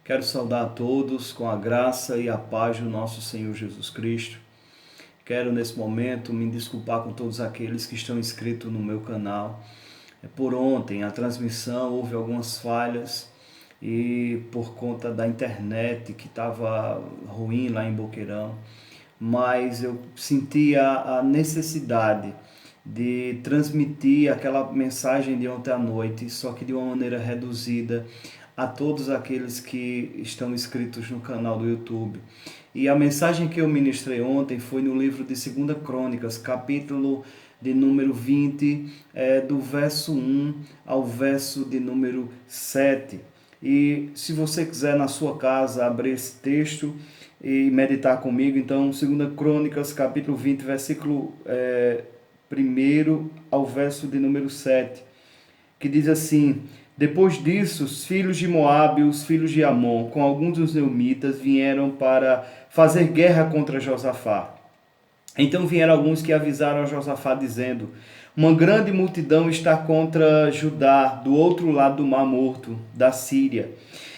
Quero saudar a todos com a graça e a paz do nosso Senhor Jesus Cristo. Quero nesse momento me desculpar com todos aqueles que estão inscritos no meu canal. Por ontem a transmissão houve algumas falhas e por conta da internet que estava ruim lá em Boqueirão, mas eu senti a necessidade de transmitir aquela mensagem de ontem à noite, só que de uma maneira reduzida a todos aqueles que estão inscritos no canal do YouTube. E a mensagem que eu ministrei ontem foi no livro de 2 Crônicas, capítulo de número 20, do verso 1 ao verso de número 7. E se você quiser na sua casa abrir esse texto e meditar comigo, então 2 Crônicas, capítulo 20, versículo 1 ao verso de número 7, que diz assim: Depois disso, os filhos de Moabe, os filhos de Amon, com alguns dos Neumitas, vieram para fazer guerra contra Josafá. Então vieram alguns que avisaram a Josafá, dizendo: Uma grande multidão está contra Judá, do outro lado do Mar Morto, da Síria.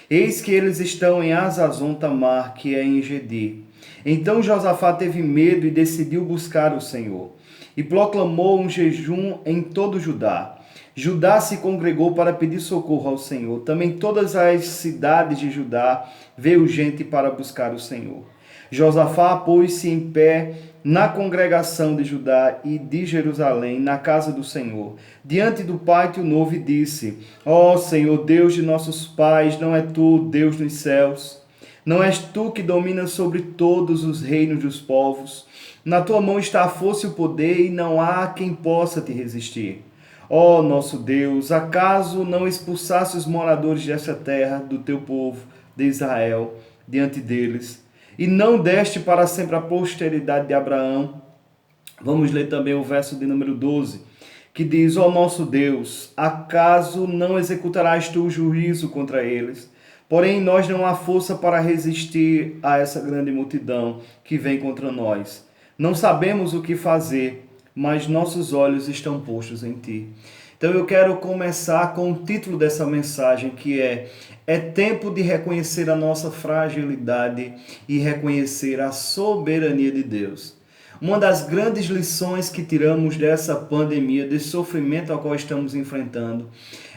Eis que eles estão em Hazazon Tamar, que é em Engedi. Então Josafá teve medo e decidiu buscar o Senhor. E proclamou um jejum em todo Judá. Judá se congregou para pedir socorro ao Senhor. Também todas as cidades de Judá veio gente para buscar o Senhor. Josafá pôs-se em pé na congregação de Judá e de Jerusalém, na casa do Senhor, diante do pátio novo, e disse: Ó Senhor, Deus de nossos pais, não é tu, Deus dos céus? Não és tu que dominas sobre todos os reinos dos povos? Na tua mão está a força e o poder, e não há quem possa te resistir. Ó nosso Deus, acaso não expulsasse os moradores desta terra do teu povo, de Israel, diante deles, e não deste para sempre a posteridade de Abraão? Vamos ler também o verso de número 12, que diz: Ó nosso Deus, acaso não executarás tu o juízo contra eles? Porém, em nós não há força para resistir a essa grande multidão que vem contra nós. Não sabemos o que fazer, mas nossos olhos estão postos em ti. Então eu quero começar com o título dessa mensagem, que é tempo de reconhecer a nossa fragilidade e reconhecer a soberania de Deus. Uma das grandes lições que tiramos dessa pandemia, desse sofrimento ao qual estamos enfrentando,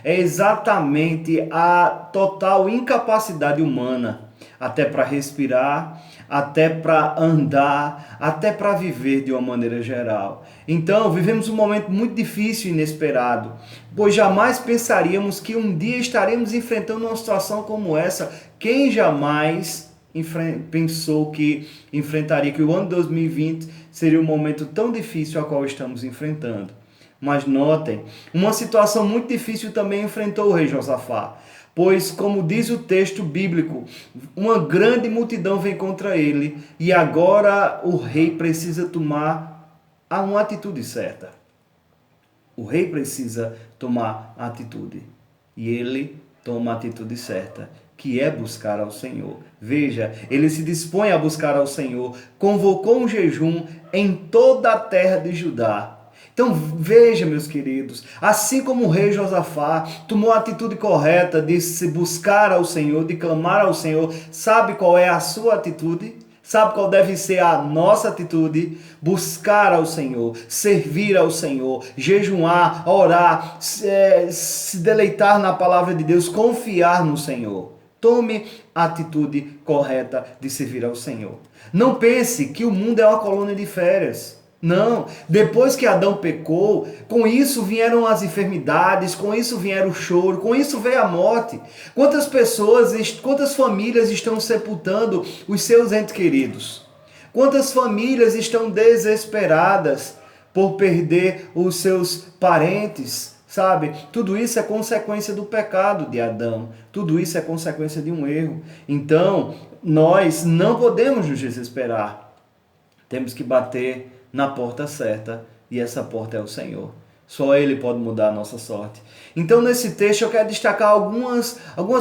é exatamente a total incapacidade humana, até para respirar, até para andar, até para viver de uma maneira geral. Então, vivemos um momento muito difícil e inesperado, pois jamais pensaríamos que um dia estaremos enfrentando uma situação como essa. Quem jamais pensou que enfrentaria, que o ano 2020 seria um momento tão difícil ao qual estamos enfrentando? Mas notem, uma situação muito difícil também enfrentou o rei Josafá, pois, como diz o texto bíblico, uma grande multidão vem contra ele e agora o rei precisa tomar uma atitude certa. O rei precisa tomar a atitude e ele toma a atitude certa, que é buscar ao Senhor. Veja, ele se dispõe a buscar ao Senhor, convocou um jejum em toda a terra de Judá. Então veja, meus queridos, assim como o rei Josafá tomou a atitude correta de se buscar ao Senhor, de clamar ao Senhor, sabe qual é a sua atitude? Sabe qual deve ser a nossa atitude? Buscar ao Senhor, servir ao Senhor, jejuar, orar, se deleitar na palavra de Deus, confiar no Senhor. Tome a atitude correta de servir ao Senhor. Não pense que o mundo é uma colônia de férias. Não, depois que Adão pecou, com isso vieram as enfermidades, com isso vieram o choro, com isso veio a morte. Quantas pessoas, quantas famílias estão sepultando os seus entes queridos? Quantas famílias estão desesperadas por perder os seus parentes? Sabe, tudo isso é consequência do pecado de Adão, tudo isso é consequência de um erro. Então, nós não podemos nos desesperar, temos que bater na porta certa, e essa porta é o Senhor. Só Ele pode mudar a nossa sorte. Então, nesse texto, eu quero destacar algumas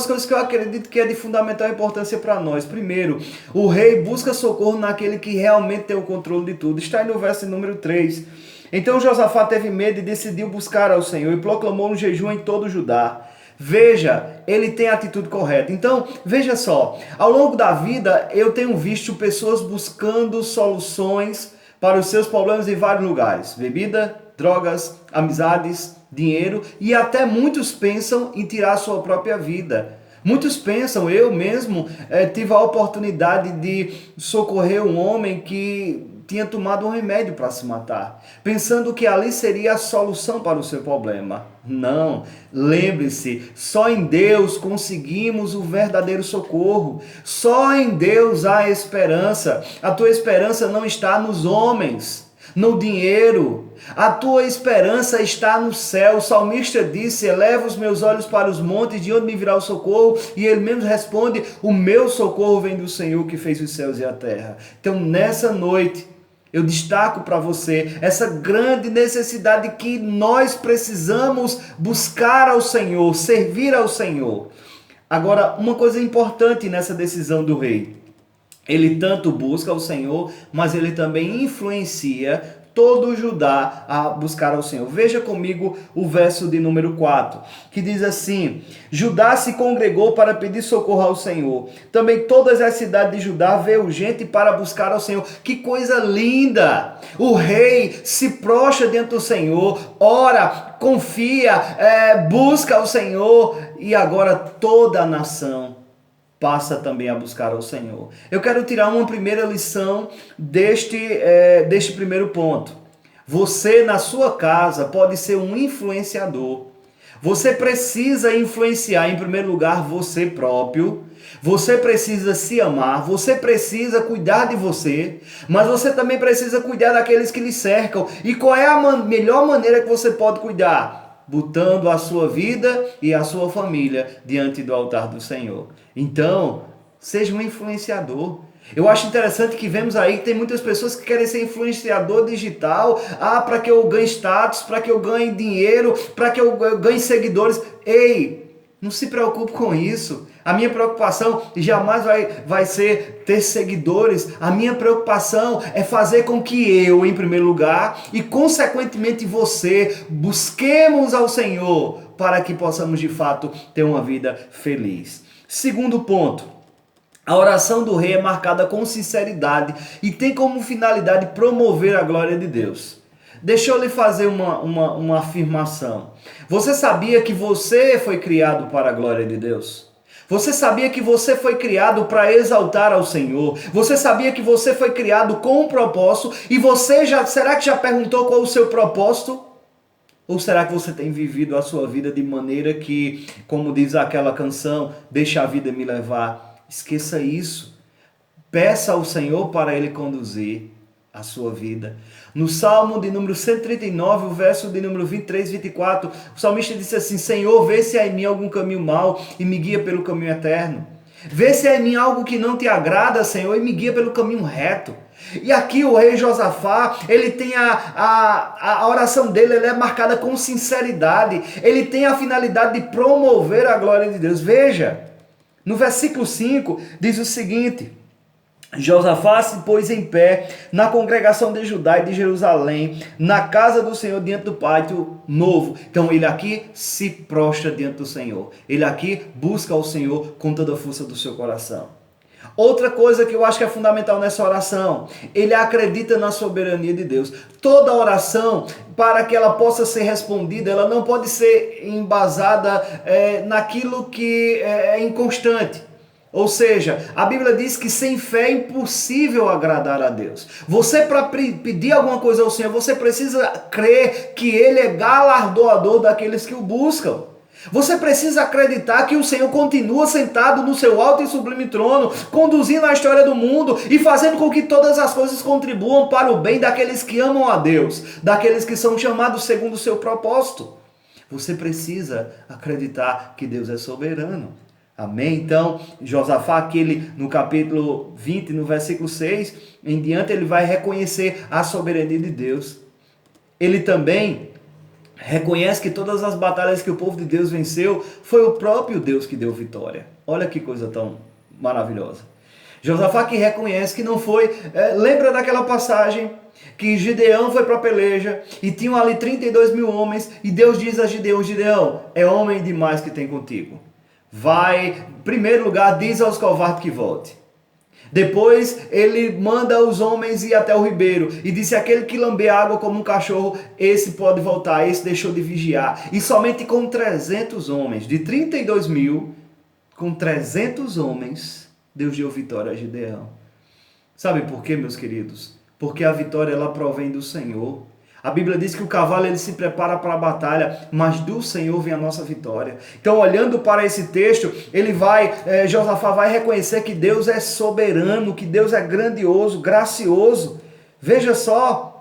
coisas que eu acredito que é de fundamental importância para nós. Primeiro, o rei busca socorro naquele que realmente tem o controle de tudo. Está aí no verso número 3. Então Josafá teve medo e decidiu buscar ao Senhor e proclamou um jejum em todo Judá. Veja, ele tem a atitude correta. Então, veja só, ao longo da vida eu tenho visto pessoas buscando soluções para os seus problemas em vários lugares. Bebida, drogas, amizades, dinheiro, e até muitos pensam em tirar a sua própria vida. Muitos pensam, eu mesmo tive a oportunidade de socorrer um homem que tinha tomado um remédio para se matar, pensando que ali seria a solução para o seu problema. Não, lembre-se, só em Deus conseguimos o verdadeiro socorro. Só em Deus há esperança. A tua esperança não está nos homens, no dinheiro. A tua esperança está no céu. O salmista disse: eleva os meus olhos para os montes, de onde me virá o socorro? E ele mesmo responde: o meu socorro vem do Senhor que fez os céus e a terra. Então, nessa noite, eu destaco para você essa grande necessidade que nós precisamos buscar ao Senhor, servir ao Senhor. Agora, uma coisa importante nessa decisão do rei: ele tanto busca o Senhor, mas ele também influencia todo o Judá a buscar ao Senhor. Veja comigo o verso de número 4, que diz assim: Judá se congregou para pedir socorro ao Senhor. Também todas as cidades de Judá veio gente para buscar ao Senhor. Que coisa linda! O rei se prostra diante do Senhor, ora, confia, busca ao Senhor, e agora toda a nação passa também a buscar ao Senhor. Eu quero tirar uma primeira lição deste primeiro ponto. Você na sua casa pode ser um influenciador. Você precisa influenciar em primeiro lugar você próprio. Você precisa se amar, você precisa cuidar de você, mas você também precisa cuidar daqueles que lhe cercam. E qual é a melhor maneira que você pode cuidar? Botando a sua vida e a sua família diante do altar do Senhor. Então, seja um influenciador. Eu acho interessante que vemos aí que tem muitas pessoas que querem ser influenciador digital. Para que eu ganhe status, para que eu ganhe dinheiro, para que eu ganhe seguidores. Ei, não se preocupe com isso. A minha preocupação jamais vai ser ter seguidores. A minha preocupação é fazer com que eu, em primeiro lugar, e consequentemente você, busquemos ao Senhor para que possamos de fato ter uma vida feliz. Segundo ponto, a oração do rei é marcada com sinceridade e tem como finalidade promover a glória de Deus. Deixa eu lhe fazer uma afirmação. Você sabia que você foi criado para a glória de Deus? Você sabia que você foi criado para exaltar ao Senhor? Você sabia que você foi criado com um propósito? E será que já perguntou qual é o seu propósito? Ou será que você tem vivido a sua vida de maneira que, como diz aquela canção, deixa a vida me levar? Esqueça isso. Peça ao Senhor para Ele conduzir a sua vida. No Salmo de número 139, o verso de número 23 e 24, o salmista disse assim: Senhor, vê se há em mim algum caminho mau e me guia pelo caminho eterno. Vê se há em mim algo que não te agrada, Senhor, e me guia pelo caminho reto. E aqui o rei Josafá, ele tem a oração dele, ela é marcada com sinceridade. Ele tem a finalidade de promover a glória de Deus. Veja, no versículo 5 diz o seguinte: Josafá se pôs em pé na congregação de Judá e de Jerusalém, na casa do Senhor, diante do pátio novo. Então ele aqui se prostra diante do Senhor. Ele aqui busca o Senhor com toda a força do seu coração. Outra coisa que eu acho que é fundamental nessa oração, ele acredita na soberania de Deus. Toda oração, para que ela possa ser respondida, ela não pode ser embasada naquilo que é inconstante. Ou seja, a Bíblia diz que sem fé é impossível agradar a Deus. Você, para pedir alguma coisa ao Senhor, você precisa crer que Ele é galardoador daqueles que o buscam. Você precisa acreditar que o Senhor continua sentado no seu alto e sublime trono, conduzindo a história do mundo e fazendo com que todas as coisas contribuam para o bem daqueles que amam a Deus, daqueles que são chamados segundo o seu propósito. Você precisa acreditar que Deus é soberano. Amém? Então, Josafá, aquele no capítulo 20, no versículo 6, em diante, ele vai reconhecer a soberania de Deus. Ele também reconhece que todas as batalhas que o povo de Deus venceu, foi o próprio Deus que deu vitória. Olha que coisa tão maravilhosa. Josafá que reconhece que não foi... lembra daquela passagem que Gideão foi para a peleja e tinham ali 32 mil homens e Deus diz a Gideão, Gideão, é homem demais que tem contigo. Vai, em primeiro lugar, diz aos covardes que volte. Depois ele manda os homens ir até o ribeiro e disse, aquele que lambe água como um cachorro, esse pode voltar, esse deixou de vigiar. E somente com 300 homens, de 32 mil, com 300 homens, Deus deu vitória a Gideão. Sabe por quê, meus queridos? Porque a vitória ela provém do Senhor. A Bíblia diz que o cavalo ele se prepara para a batalha, mas do Senhor vem a nossa vitória. Então, olhando para esse texto, Josafá vai reconhecer que Deus é soberano, que Deus é grandioso, gracioso. Veja só,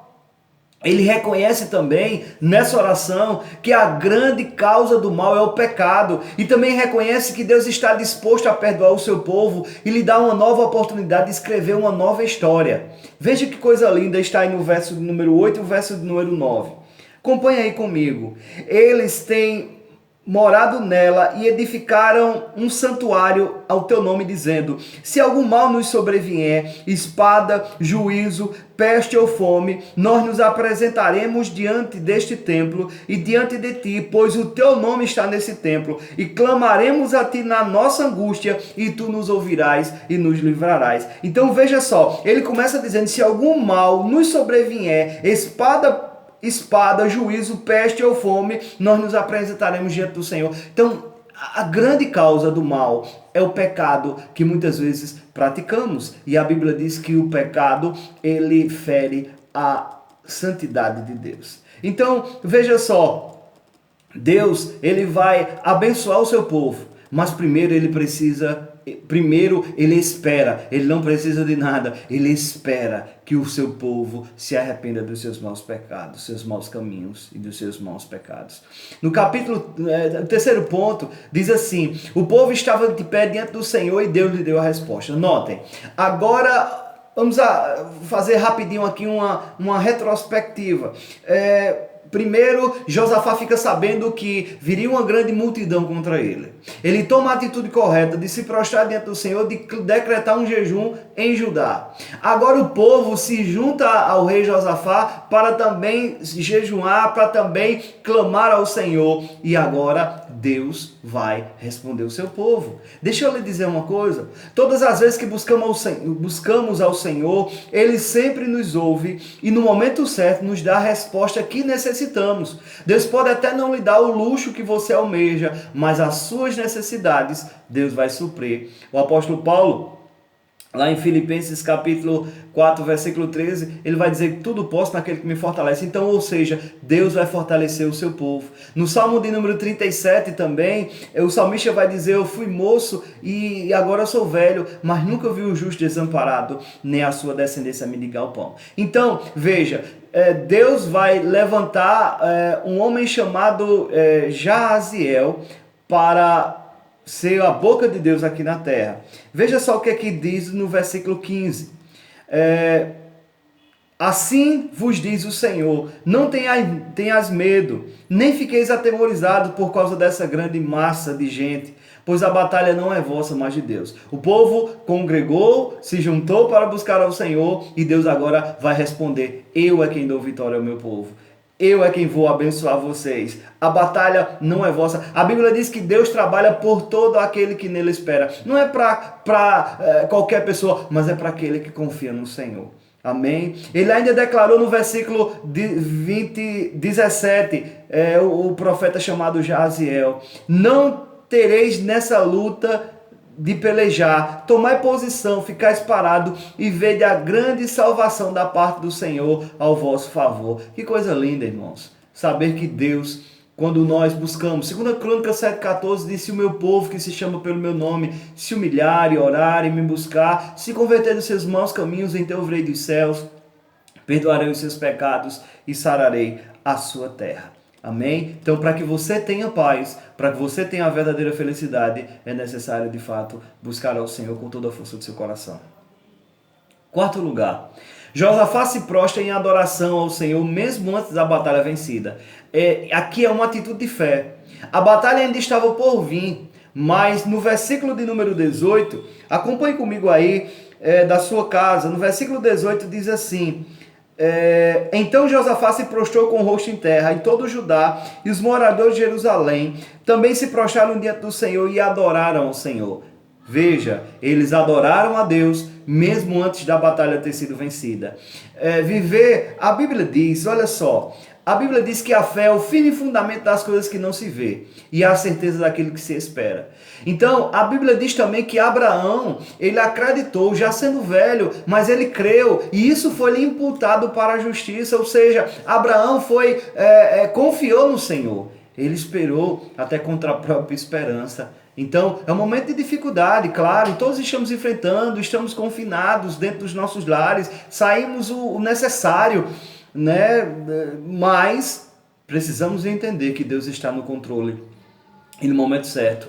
ele reconhece também nessa oração que a grande causa do mal é o pecado. E também reconhece que Deus está disposto a perdoar o seu povo e lhe dar uma nova oportunidade de escrever uma nova história. Veja que coisa linda está aí no verso número 8 e o verso número 9. Acompanhe aí comigo. Eles têm morado nela e edificaram um santuário ao teu nome, dizendo, se algum mal nos sobrevier, espada, juízo, peste ou fome, nós nos apresentaremos diante deste templo e diante de ti, pois o teu nome está nesse templo, e clamaremos a ti na nossa angústia, e tu nos ouvirás e nos livrarás. Então veja só, ele começa dizendo, se algum mal nos sobrevier, espada, juízo, peste ou fome, nós nos apresentaremos diante do Senhor. Então, a grande causa do mal é o pecado que muitas vezes praticamos. E a Bíblia diz que o pecado, ele fere a santidade de Deus. Então, veja só, Deus, ele vai abençoar o seu povo, mas primeiro ele espera, ele não precisa de nada, ele espera que o seu povo se arrependa dos seus maus pecados, dos seus maus caminhos e dos seus maus pecados. No capítulo, terceiro ponto, diz assim, o povo estava de pé diante do Senhor e Deus lhe deu a resposta. Notem, agora vamos fazer rapidinho aqui uma retrospectiva. Primeiro, Josafá fica sabendo que viria uma grande multidão contra ele. Ele toma a atitude correta de se prostrar diante do Senhor, de decretar um jejum em Judá. Agora o povo se junta ao rei Josafá para também jejuar, para também clamar ao Senhor. E agora Deus vai responder o seu povo. Deixa eu lhe dizer uma coisa. Todas as vezes que buscamos ao Senhor, Ele sempre nos ouve e no momento certo nos dá a resposta que necessitamos. Deus pode até não lhe dar o luxo que você almeja, mas as suas necessidades Deus vai suprir. O apóstolo Paulo, lá em Filipenses capítulo 4, versículo 13, ele vai dizer que tudo posso naquele que me fortalece. Então, ou seja, Deus vai fortalecer o seu povo. No Salmo de número 37 também, o salmista vai dizer, eu fui moço e agora sou velho, mas nunca vi o justo desamparado, nem a sua descendência mendigar o pão. Então, veja, Deus vai levantar um homem chamado Jaziel para ser a boca de Deus aqui na terra. Veja só o que aqui diz no versículo 15. Assim vos diz o Senhor, não tenhas medo, nem fiqueis atemorizados por causa dessa grande massa de gente, pois a batalha não é vossa, mas de Deus. O povo congregou, se juntou para buscar ao Senhor, e Deus agora vai responder, eu é quem dou vitória ao meu povo. Eu é quem vou abençoar vocês. A batalha não é vossa. A Bíblia diz que Deus trabalha por todo aquele que nele espera. Não é para qualquer pessoa, mas é para aquele que confia no Senhor. Amém? Ele ainda declarou no versículo 17, o profeta chamado Jaziel, não tereis nessa luta de pelejar, tomai posição, ficais parado e vede a grande salvação da parte do Senhor ao vosso favor. Que coisa linda, irmãos. Saber que Deus, quando nós buscamos, 2 Crônicas 7,14 diz, se o meu povo que se chama pelo meu nome se humilhar e orar e me buscar, se converter dos seus maus caminhos, então ouvirei dos céus, perdoarei os seus pecados e sararei a sua terra. Amém? Então, para que você tenha paz, para que você tenha a verdadeira felicidade, é necessário, de fato, buscar ao Senhor com toda a força do seu coração. Quarto lugar, Josafá se prostra em adoração ao Senhor, mesmo antes da batalha vencida. Aqui é uma atitude de fé. A batalha ainda estava por vir, Mas no versículo de número 18, acompanhe comigo aí da sua casa, no versículo 18 diz assim: então Josafá se prostrou com o rosto em terra, e todo o Judá e os moradores de Jerusalém também se prostraram diante do Senhor e adoraram ao Senhor. Veja, eles adoraram a Deus mesmo antes da batalha ter sido vencida. A Bíblia diz, olha só, a Bíblia diz que a fé é o firme fundamento das coisas que não se vê e a certeza daquilo que se espera. Então, a Bíblia diz também que Abraão, ele acreditou, já sendo velho, mas ele creu, e isso foi lhe imputado para a justiça, ou seja, Abraão confiou no Senhor. Ele esperou até contra a própria esperança. Então, é um momento de dificuldade, claro, todos estamos enfrentando, estamos confinados dentro dos nossos lares, saímos o necessário, né? Mas precisamos entender que Deus está no controle e no momento certo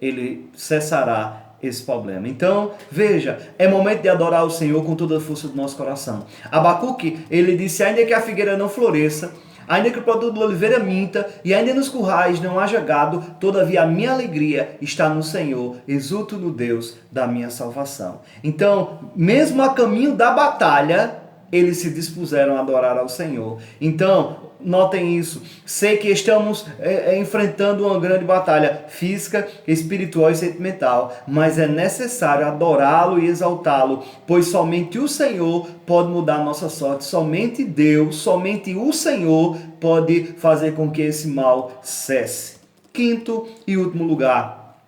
Ele cessará esse problema. Então, veja, é momento de adorar o Senhor com toda a força do nosso coração. Abacuque, ele disse: ainda que a figueira não floresça, ainda que o produto da oliveira minta, e ainda nos currais não haja gado, todavia a minha alegria está no Senhor, exulto no Deus da minha salvação. Então, mesmo a caminho da batalha, eles se dispuseram a adorar ao Senhor. Então, notem isso. Sei que estamos enfrentando uma grande batalha física, espiritual e sentimental, mas é necessário adorá-lo e exaltá-lo, pois somente o Senhor pode mudar a nossa sorte. Somente Deus, somente o Senhor pode fazer com que esse mal cesse. Quinto e último lugar,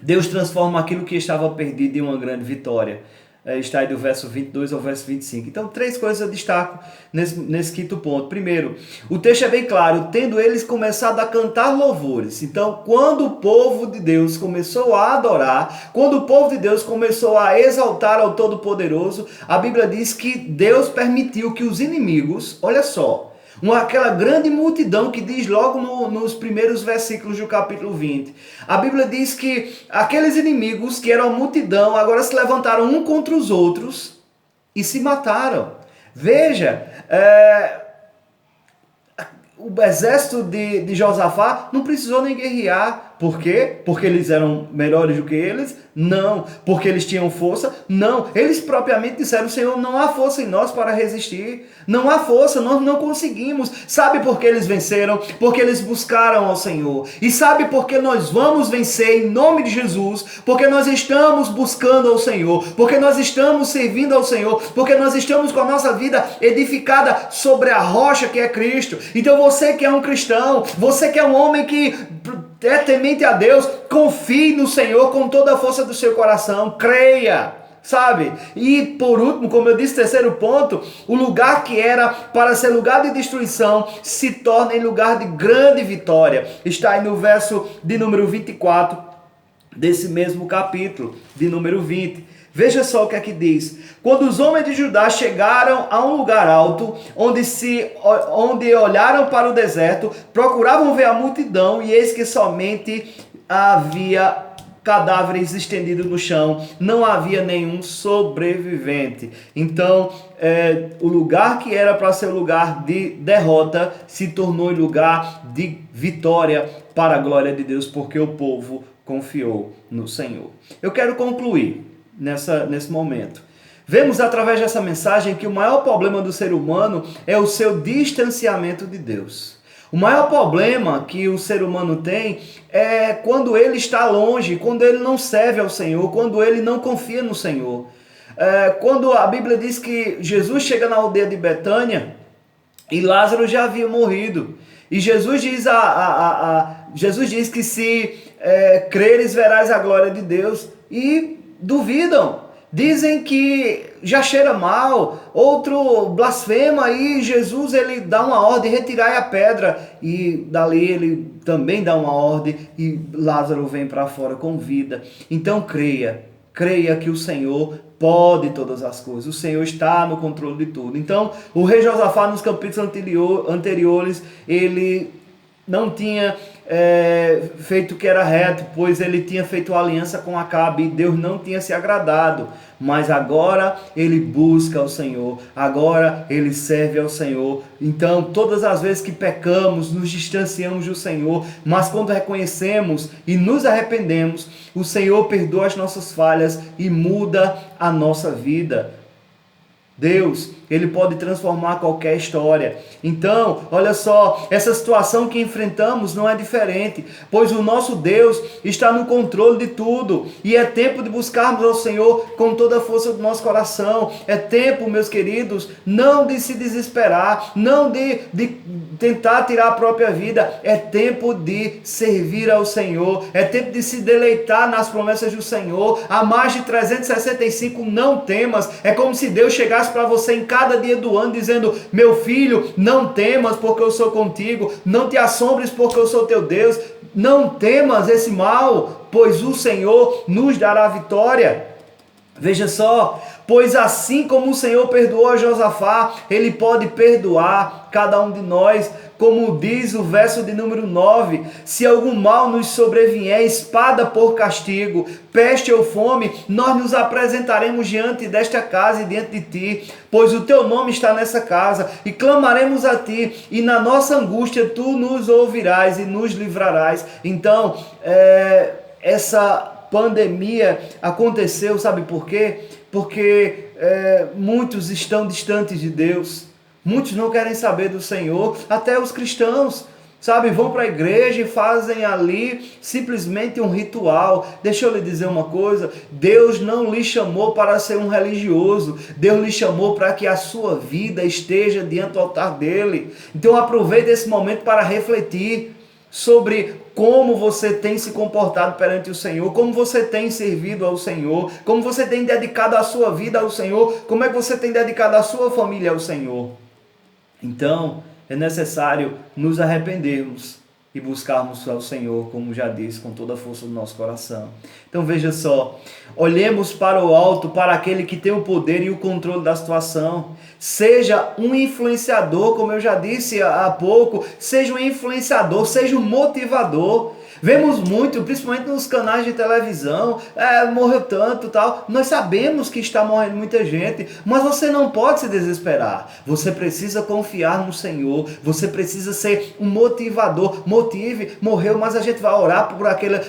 Deus transforma aquilo que estava perdido em uma grande vitória. Está aí do verso 22 ao verso 25. Então, 3 coisas eu destaco nesse quinto ponto. Primeiro, o texto é bem claro: tendo eles começado a cantar louvores. Então, quando o povo de Deus começou a adorar, quando o povo de Deus começou a exaltar ao Todo-Poderoso, a Bíblia diz que Deus permitiu que os inimigos, olha só, aquela grande multidão que diz logo nos primeiros versículos do capítulo 20. A Bíblia diz que aqueles inimigos, que eram a multidão, agora se levantaram um contra os outros e se mataram. Veja, o exército de Josafá não precisou nem guerrear. Por quê? Porque eles eram melhores do que eles? Não. Porque eles tinham força? Não. Eles propriamente disseram: Senhor, não há força em nós para resistir. Não há força, nós não conseguimos. Sabe por que eles venceram? Porque eles buscaram ao Senhor. E sabe por que nós vamos vencer em nome de Jesus? Porque nós estamos buscando ao Senhor. Porque nós estamos servindo ao Senhor. Porque nós estamos com a nossa vida edificada sobre a rocha que é Cristo. Então você que é um cristão, você que é um homem que é temente a Deus, confie no Senhor com toda a força do seu coração, creia, sabe? E por último, como eu disse, terceiro ponto, o lugar que era para ser lugar de destruição se torna em lugar de grande vitória. Está aí no verso de número 24 desse mesmo capítulo de número 20. Veja só o que é que diz: quando os homens de Judá chegaram a um lugar alto, onde olharam para o deserto, procuravam ver a multidão, e eis que somente havia cadáveres estendidos no chão, não havia nenhum sobrevivente. Então, o lugar que era para ser lugar de derrota se tornou lugar de vitória para a glória de Deus, porque o povo confiou no Senhor. Eu quero concluir nesse momento. Vemos através dessa mensagem que o maior problema do ser humano é o seu distanciamento de Deus. O maior problema que o ser humano tem é quando ele está longe, quando ele não serve ao Senhor, quando ele não confia no Senhor. Quando a Bíblia diz que Jesus chega na aldeia de Betânia e Lázaro já havia morrido. E Jesus diz que se creres verás a glória de Deus. E duvidam, dizem que já cheira mal, outro blasfema, e Jesus ele dá uma ordem: retirai a pedra, e dali ele também dá uma ordem e Lázaro vem para fora com vida. Então creia que o Senhor pode todas as coisas, o Senhor está no controle de tudo. Então o rei Josafá, nos capítulos anteriores, ele não tinha feito o que era reto, pois ele tinha feito aliança com Acabe e Deus não tinha se agradado. Mas agora ele busca ao Senhor, agora ele serve ao Senhor. Então, todas as vezes que pecamos, nos distanciamos do Senhor, mas quando reconhecemos e nos arrependemos, o Senhor perdoa as nossas falhas e muda a nossa vida. Deus, Ele pode transformar qualquer história. Então, olha só, essa situação que enfrentamos não é diferente, pois o nosso Deus está no controle de tudo. E é tempo de buscarmos ao Senhor com toda a força do nosso coração. É tempo, meus queridos, não de se desesperar, não de tentar tirar a própria vida. É tempo de servir ao Senhor. É tempo de se deleitar nas promessas do Senhor. Há mais de 365 não temas. É como se Deus chegasse para você em cada dia do ano dizendo: meu filho, não temas porque eu sou contigo, não te assombres porque eu sou teu Deus, não temas esse mal, pois o Senhor nos dará vitória. Veja só, pois assim como o Senhor perdoou a Josafá, Ele pode perdoar cada um de nós. Como diz o verso de número 9, se algum mal nos sobrevier, espada por castigo, peste ou fome, nós nos apresentaremos diante desta casa e diante de ti, pois o teu nome está nessa casa, e clamaremos a ti, e na nossa angústia tu nos ouvirás e nos livrarás. Então, essa pandemia aconteceu, sabe por quê? Porque muitos estão distantes de Deus. Muitos não querem saber do Senhor, até os cristãos, sabe, vão para a igreja e fazem ali simplesmente um ritual. Deixa eu lhe dizer uma coisa, Deus não lhe chamou para ser um religioso, Deus lhe chamou para que a sua vida esteja diante do altar dele. Então aproveite esse momento para refletir sobre como você tem se comportado perante o Senhor, como você tem servido ao Senhor, como você tem dedicado a sua vida ao Senhor, como é que você tem dedicado a sua família ao Senhor. Então, é necessário nos arrependermos e buscarmos ao Senhor, como já disse, com toda a força do nosso coração. Então veja só, olhemos para o alto, para aquele que tem o poder e o controle da situação. Seja um influenciador, como eu já disse há pouco, seja um influenciador, seja um motivador. Vemos muito, principalmente nos canais de televisão, morreu tanto e tal. Nós sabemos que está morrendo muita gente, mas você não pode se desesperar. Você precisa confiar no Senhor, você precisa ser um motivador. Motive, morreu, mas a gente vai orar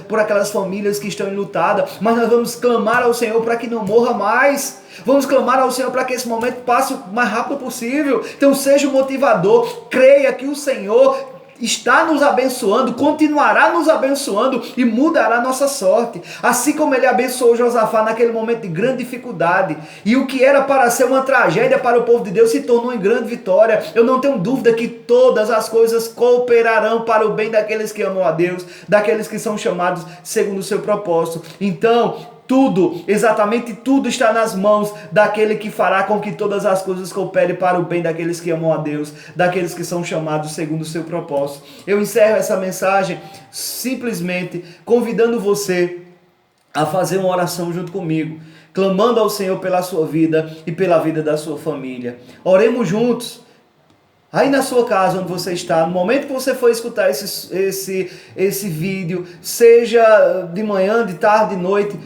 por aquelas famílias que estão enlutadas, mas nós vamos clamar ao Senhor para que não morra mais. Vamos clamar ao Senhor para que esse momento passe o mais rápido possível. Então seja um motivador, creia que o Senhor está nos abençoando, continuará nos abençoando e mudará nossa sorte. Assim como ele abençoou Josafá naquele momento de grande dificuldade, e o que era para ser uma tragédia para o povo de Deus se tornou em grande vitória. Eu não tenho dúvida que todas as coisas cooperarão para o bem daqueles que amam a Deus, daqueles que são chamados segundo o seu propósito. Então, tudo, exatamente tudo está nas mãos daquele que fará com que todas as coisas cooperem para o bem daqueles que amam a Deus, daqueles que são chamados segundo o seu propósito. Eu encerro essa mensagem simplesmente convidando você a fazer uma oração junto comigo, clamando ao Senhor pela sua vida e pela vida da sua família. Oremos juntos. Aí na sua casa, onde você está, no momento que você for escutar esse vídeo, seja de manhã, de tarde, de noite,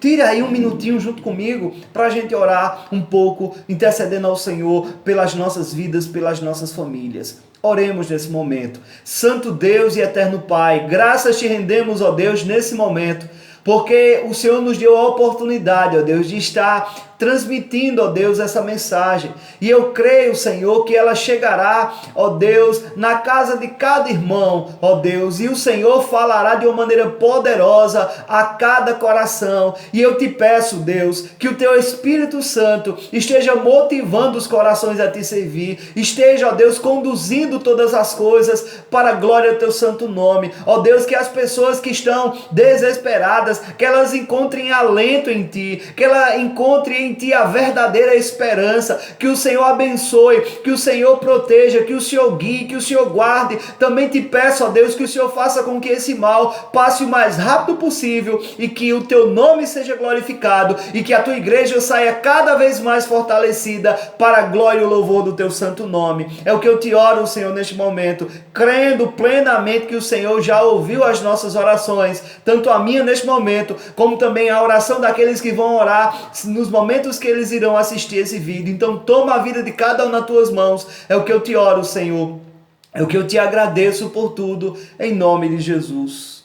tire aí um minutinho junto comigo para a gente orar um pouco, intercedendo ao Senhor pelas nossas vidas, pelas nossas famílias. Oremos nesse momento. Santo Deus e eterno Pai, graças te rendemos, ó Deus, nesse momento, porque o Senhor nos deu a oportunidade, ó Deus, de estar transmitindo, ó Deus, essa mensagem. E eu creio, Senhor, que ela chegará, ó Deus, na casa de cada irmão, ó Deus, e o Senhor falará de uma maneira poderosa a cada coração. E eu te peço, Deus, que o teu Espírito Santo esteja motivando os corações a te servir, esteja, ó Deus, conduzindo todas as coisas para a glória do teu santo nome. Ó Deus, que as pessoas que estão desesperadas, que elas encontrem alento em ti, que elas encontrem tenha em Ti a verdadeira esperança. Que o Senhor abençoe, que o Senhor proteja, que o Senhor guie, que o Senhor guarde. Também te peço, ó Deus, que o Senhor faça com que esse mal passe o mais rápido possível e que o Teu nome seja glorificado e que a Tua igreja saia cada vez mais fortalecida para a glória e o louvor do Teu santo nome. É o que eu te oro, Senhor, neste momento, crendo plenamente que o Senhor já ouviu as nossas orações, tanto a minha neste momento, como também a oração daqueles que vão orar nos momentos que eles irão assistir esse vídeo. Então toma a vida de cada um nas Tuas mãos. É o que eu te oro, Senhor. É o que eu te agradeço por tudo, em nome de Jesus.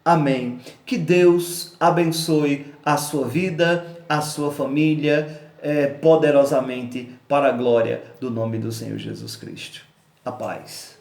Amém. Que Deus abençoe a sua vida, a sua família, poderosamente para a glória do nome do Senhor Jesus Cristo. A paz.